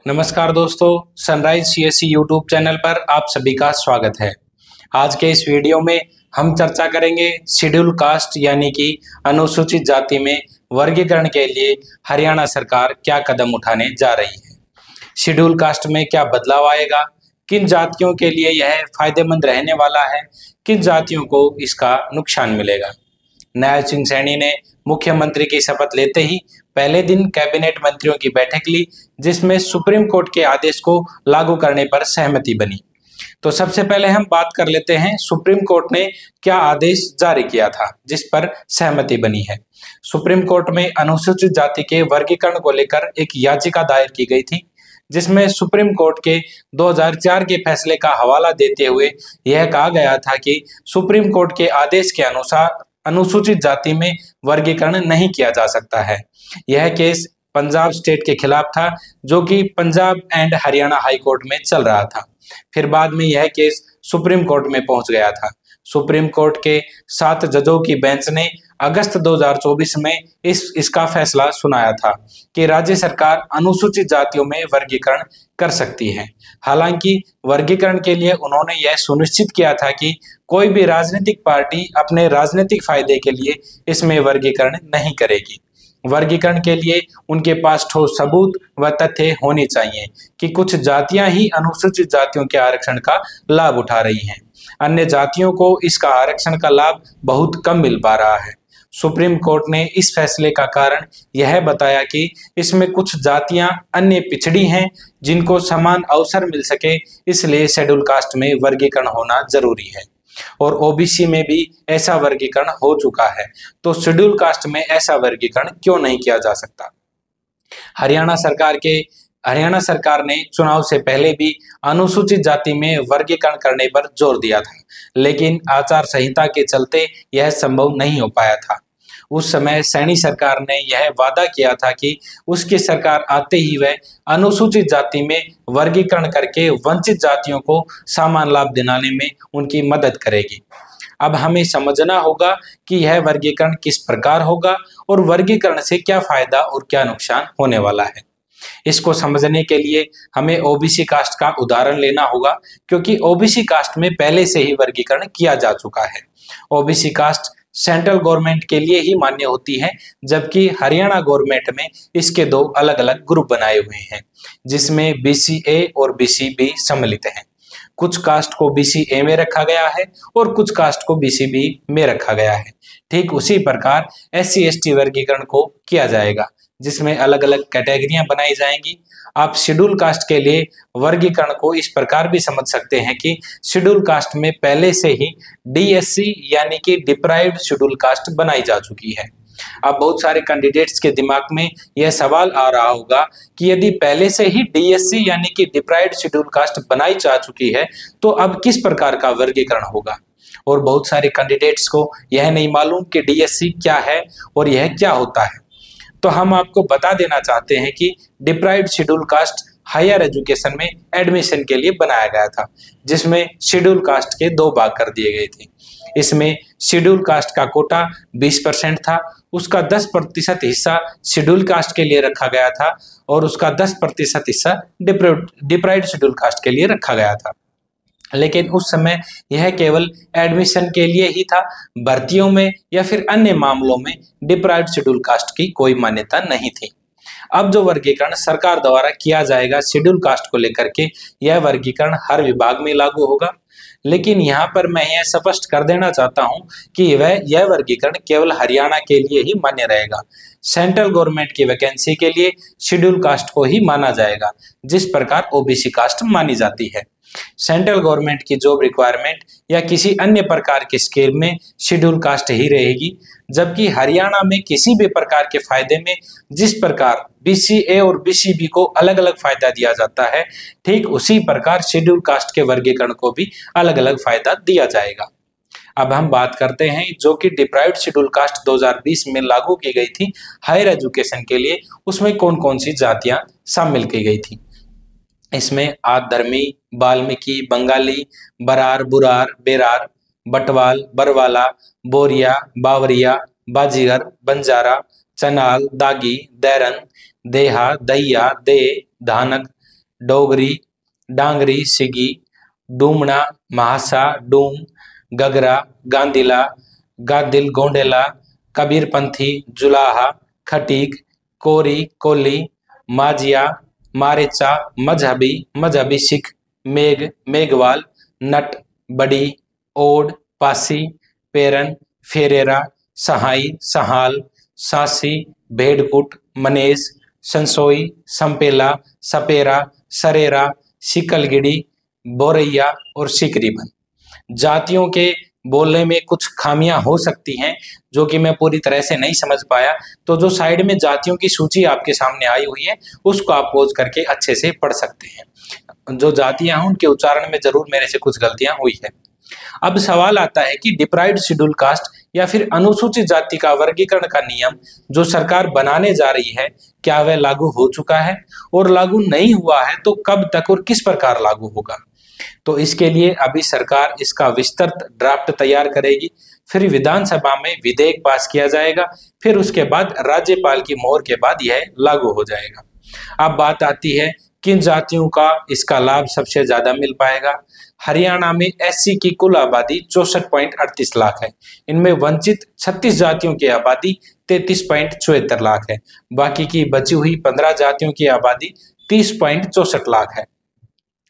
नमस्कार दोस्तों, sunrise CSC YouTube channel पर आप सभी का स्वागत है। आज के इस वीडियो में हम चर्चा करेंगे शेड्यूल कास्ट यानी कि अनुसूचित जाति में वर्गीकरण के लिए हरियाणा सरकार क्या कदम उठाने जा रही है। शेड्यूल कास्ट में क्या बदलाव आएगा, किन जातियों के लिए यह फायदेमंद रहने वाला है, किन जातियों को इसका नुकसान मिलेगा। न्याय सिंह सैनी ने मुख्यमंत्री की शपथ लेते ही पहले दिन कैबिनेट मंत्रियों की बैठक ली, जिसमें सुप्रीम कोर्ट के आदेश को लागू करने पर सहमति बनी। तो सबसे पहले हम बात कर लेते हैं सुप्रीम कोर्ट ने क्या आदेश जारी किया था जिस पर सहमति बनी है। सुप्रीम कोर्ट में अनुसूचित जाति के वर्गीकरण को लेकर एक याचिका दायर की गई थी, जिसमें सुप्रीम कोर्ट के 2004 के फैसले का हवाला देते हुए यह कहा गया था कि सुप्रीम कोर्ट के आदेश के अनुसार अनुसूचित जाति में वर्गीकरण नहीं किया जा सकता है। यह केस पंजाब स्टेट के खिलाफ था, जो कि Punjab and Haryana high court में चल रहा था। फिर बाद में यह केस सुप्रीम कोर्ट में पहुंच गया था। सुप्रीम कोर्ट के 7 जजों की बेंच ने अगस्त 2024 में इसका फैसला सुनाया था कि राज्य सरकार अनुसूचित जातियों में वर्गीकरण कर सकती है। हालांकि वर्गीकरण के लिए उन्होंने यह सुनिश्चित किया था कि कोई भी राजनीतिक पार्टी अपने राजनीतिक फायदे के लिए इसमें वर्गीकरण नहीं करेगी। वर्गीकरण के लिए उनके पास ठोस सबूत व तथ्य होने चाहिए कि कुछ जातियां ही अनुसूचित जातियों के आरक्षण का लाभ उठा रही हैं। अन्य जातियों को इसका आरक्षण का लाभ बहुत कम मिल पा रहा है। सुप्रीम कोर्ट ने इस फैसले का कारण यह बताया कि इसमें कुछ जातियां अन्य पिछड़ी हैं, जिनको समान अवसर मिल सके, इसलिए शेड्यूल कास्ट में वर्गीकरण होना जरूरी है। और ओबीसी में भी ऐसा वर्गीकरण हो चुका है, तो शेड्यूल कास्ट में ऐसा वर्गीकरण क्यों नहीं किया जा सकता। हरियाणा सरकार ने चुनाव से पहले भी अनुसूचित जाति में वर्गीकरण करने पर जोर दिया था, लेकिन आचार संहिता के चलते यह संभव नहीं हो पाया था। उस समय सैनी सरकार ने यह वादा किया था कि उसकी सरकार आते ही वह अनुसूचित जाति में वर्गीकरण करके वंचित जातियों को समान लाभ दिलाने में उनकी मदद करेगी। अब हमें समझना होगा कि यह वर्गीकरण किस प्रकार होगा और वर्गीकरण से क्या फायदा और क्या नुकसान होने वाला है। इसको समझने के लिए हमें ओबीसी कास्ट का उदाहरण लेना होगा, क्योंकि ओबीसी कास्ट में पहले से ही वर्गीकरण किया जा चुका है। ओबीसी कास्ट सेंट्रल गवर्नमेंट के लिए ही मान्य होती है, जबकि हरियाणा गवर्नमेंट में इसके 2 अलग अलग ग्रुप बनाए हुए हैं, जिसमें बीसीए और बीसीबी सम्मिलित हैं। कुछ कास्ट को बीसीए में रखा गया है और कुछ कास्ट को बीसीबी में रखा गया है। ठीक उसी प्रकार एससी एसटी वर्गीकरण को किया जाएगा, जिसमें अलग अलग कैटेगरियां बनाई जाएंगी। आप शेड्यूल कास्ट के लिए वर्गीकरण को इस प्रकार भी समझ सकते हैं कि शेड्यूल कास्ट में पहले से ही डीएससी यानी कि डिप्राइव्ड शेड्यूल कास्ट बनाई जा चुकी है। अब बहुत सारे कैंडिडेट्स के दिमाग में यह सवाल आ रहा होगा कि यदि पहले से ही डीएससी यानी कि डिप्राइव्ड शेड्यूल कास्ट बनाई जा चुकी है, तो अब किस प्रकार का वर्गीकरण होगा। और बहुत सारे कैंडिडेट्स को यह नहीं मालूम कि डीएससी क्या है और यह क्या होता है। तो हम आपको बता देना चाहते हैं कि deprived scheduled caste higher education में एडमिशन के लिए बनाया गया था, जिसमें शेड्यूल कास्ट के 2 भाग कर दिए गए थे। इसमें शेड्यूल कास्ट का कोटा 20% था, उसका 10% हिस्सा शेड्यूल कास्ट के लिए रखा गया था और उसका 10% हिस्सा डिप्राइव्ड शेड्यूल कास्ट के लिए रखा गया था। लेकिन उस समय यह केवल एडमिशन के लिए ही था, भर्तियों में या फिर अन्य मामलों में डिप्राइव्ड शेड्यूल कास्ट की कोई मान्यता नहीं थी। अब जो वर्गीकरण सरकार द्वारा किया जाएगा शेड्यूल कास्ट को लेकर के, यह वर्गीकरण हर विभाग में लागू होगा। लेकिन यहाँ पर मैं यह स्पष्ट कर देना चाहता हूँ कि यह वर्गीकरण केवल हरियाणा के लिए ही मान्य रहेगा। सेंट्रल गवर्नमेंट की वैकेंसी के लिए शेड्यूल कास्ट को ही माना जाएगा, जिस प्रकार ओबीसी कास्ट मानी जाती है। सेंट्रल गवर्नमेंट की जॉब रिक्वायरमेंट या किसी अन्य प्रकार के स्कीम में शेड्यूल कास्ट ही रहेगी, जबकि हरियाणा में किसी भी प्रकार के फायदे में जिस प्रकार बीसीए और बीसीबी को अलग अलग फायदा दिया जाता है, ठीक उसी प्रकार शेड्यूल कास्ट के वर्गीकरण को भी अलग अलग फायदा दिया जाएगा। अब हम बात करते हैं जो कि डिप्राइव्ड शेड्यूल कास्ट 2020 में लागू की गई थी हायर एजुकेशन के लिए, उसमें कौन कौन सी जातियां शामिल की गई थी। इसमें आधर्मी, वाल्मीकि, बंगाली, बरार, बुरार, बेरार, बटवाल, बरवाला, बोरिया, बावरिया, बाजीगर, बंजारा, चनाल, दागी, दैरन, देहा, दैया, दे, धानक, डोगरी, डांगरी, सिगी, डूमना, महासा, डूम, गगरा, गांदिला, गादिल, गोंडेला, कबीरपंथी, जुलाहा, खटीक, कोरी, कोली, माजिया, मारेचा, मजहबी, मजहबी सिख, मेघ, मेघवाल, नट, बड़ी, ओड, पासी, पेरन, फेरेरा, सहाई, सहाल, सासी, भेड़कुट, मनेज, संसोई, संपेला, सपेरा, सरेरा, सिकलगिड़ी, बोरैया और सिकरीबन। जातियों के बोलने में कुछ खामियां हो सकती हैं जो कि मैं पूरी तरह से नहीं समझ पाया, तो जो साइड में जातियों की सूची आपके सामने आई हुई है उसको आप पॉज करके अच्छे से पढ़ सकते हैं। जो जातियां हैं उनके उच्चारण में जरूर मेरे से कुछ गलतियां हुई है। अब सवाल आता है कि डिप्राइव्ड शेड्यूल कास्ट या फिर अनुसूचित जाति का वर्गीकरण का नियम जो सरकार बनाने जा रही है, क्या वह लागू हो चुका है, और लागू नहीं हुआ है तो कब तक और किस प्रकार लागू होगा। तो इसके लिए अभी सरकार इसका विस्तृत ड्राफ्ट तैयार करेगी, फिर विधानसभा में विधेयक पास किया जाएगा, फिर उसके बाद राज्यपाल की मोहर के बाद यह लागू हो जाएगा। अब बात आती है किन जातियों का इसका लाभ सबसे ज्यादा मिल पाएगा। हरियाणा में एससी की कुल आबादी 64.38 लाख है। इनमें वंचित 36 जातियों की आबादी 33.74 लाख है। बाकी की बची हुई 15 जातियों की आबादी 30.64 लाख है।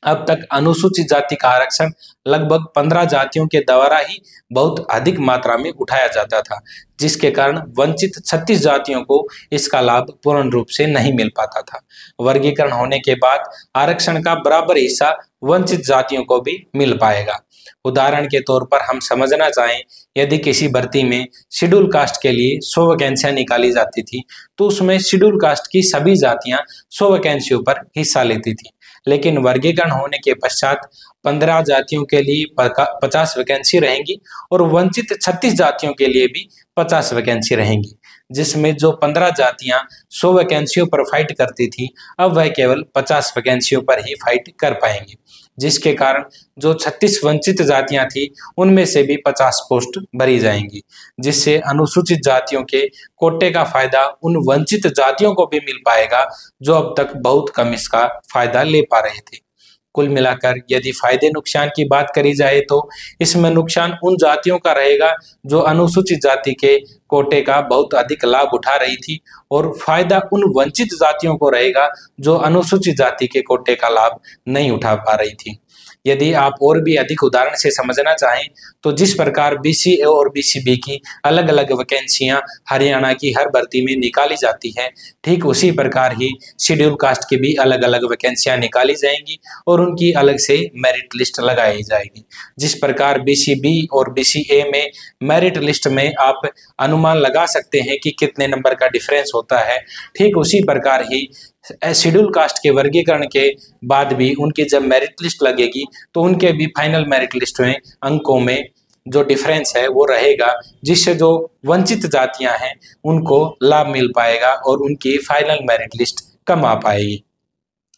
अब तक अनुसूचित जाति का आरक्षण लगभग 15 जातियों के द्वारा ही बहुत अधिक मात्रा में उठाया जाता था, जिसके कारण वंचित 36 जातियों को इसका लाभ पूर्ण रूप से नहीं मिल पाता था। वर्गीकरण होने के बाद आरक्षण का बराबर हिस्सा वंचित जातियों को भी मिल पाएगा। उदाहरण के तौर पर हम समझना चाहें, यदि किसी भर्ती में शेड्यूल कास्ट के लिए 100 वैकेंसियां निकाली जाती थी तो उसमें शेड्यूल कास्ट की सभी जातियां 100 वैकेंसियों पर हिस्सा लेती थी, लेकिन वर्गीकरण होने के पश्चात 15 जातियों के लिए 50 वैकेंसी रहेंगी और वंचित 36 जातियों के लिए भी 50 वैकेंसी रहेंगी, जिसमें जो 15 जातियां 100 वैकेंसियों पर फाइट करती थी अब वह केवल 50 वैकेंसियों पर ही फाइट कर पाएंगी, जिसके कारण जो 36 वंचित जातियां थी उनमें से भी 50 पोस्ट भरी जाएंगी, जिससे अनुसूचित जातियों के कोटे का फायदा उन वंचित जातियों को भी मिल पाएगा जो अब तक बहुत कम इसका फायदा ले पा रहे थे। कुल मिलाकर यदि फायदे नुकसान की बात करी जाए तो इसमें नुकसान उन जातियों का रहेगा जो अनुसूचित जाति के कोटे का बहुत अधिक लाभ उठा रही थी, और फायदा उन वंचित जातियों को रहेगा जो अनुसूचित जाति के कोटे का लाभ नहीं उठा पा रही थी। यदि आप और भी अधिक उदाहरण से समझना चाहें तो जिस प्रकार बीसीए और बीसीबी की अलग अलग वैकेंसियां हरियाणा की हर भर्ती में निकाली जाती हैं, ठीक उसी प्रकार ही शेड्यूल कास्ट की भी अलग अलग वैकेंसियां निकाली जाएंगी और उनकी अलग से मेरिट लिस्ट लगाई जाएगी। जिस प्रकार बीसीबी और बीसीए में मेरिट लिस्ट में आप अनुमान लगा सकते हैं कि कितने नंबर का डिफरेंस होता है, ठीक उसी प्रकार ही शेड्यूल कास्ट के वर्गीकरण के बाद भी उनकी जब मेरिट लिस्ट लगेगी तो उनके भी फाइनल मेरिट लिस्ट में अंकों में जो डिफरेंस है वो रहेगा, जिससे जो वंचित जातियां हैं उनको लाभ मिल पाएगा और उनकी फाइनल मेरिट लिस्ट कम आ पाएगी।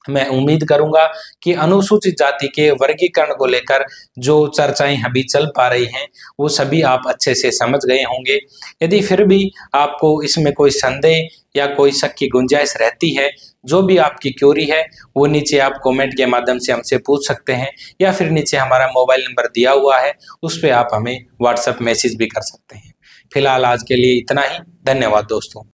मैं उम्मीद करूंगा कि अनुसूचित जाति के वर्गीकरण को लेकर जो चर्चाएं अभी चल पा रही हैं वो सभी आप अच्छे से समझ गए होंगे। यदि फिर भी आपको इसमें कोई संदेह या कोई शक की गुंजाइश रहती है, जो भी आपकी क्यूरी है वो नीचे आप कमेंट के माध्यम से हमसे पूछ सकते हैं, या फिर नीचे हमारा मोबाइल नंबर दिया हुआ है उस पर आप हमें व्हाट्सएप मैसेज भी कर सकते हैं। फिलहाल आज के लिए इतना ही। धन्यवाद दोस्तों।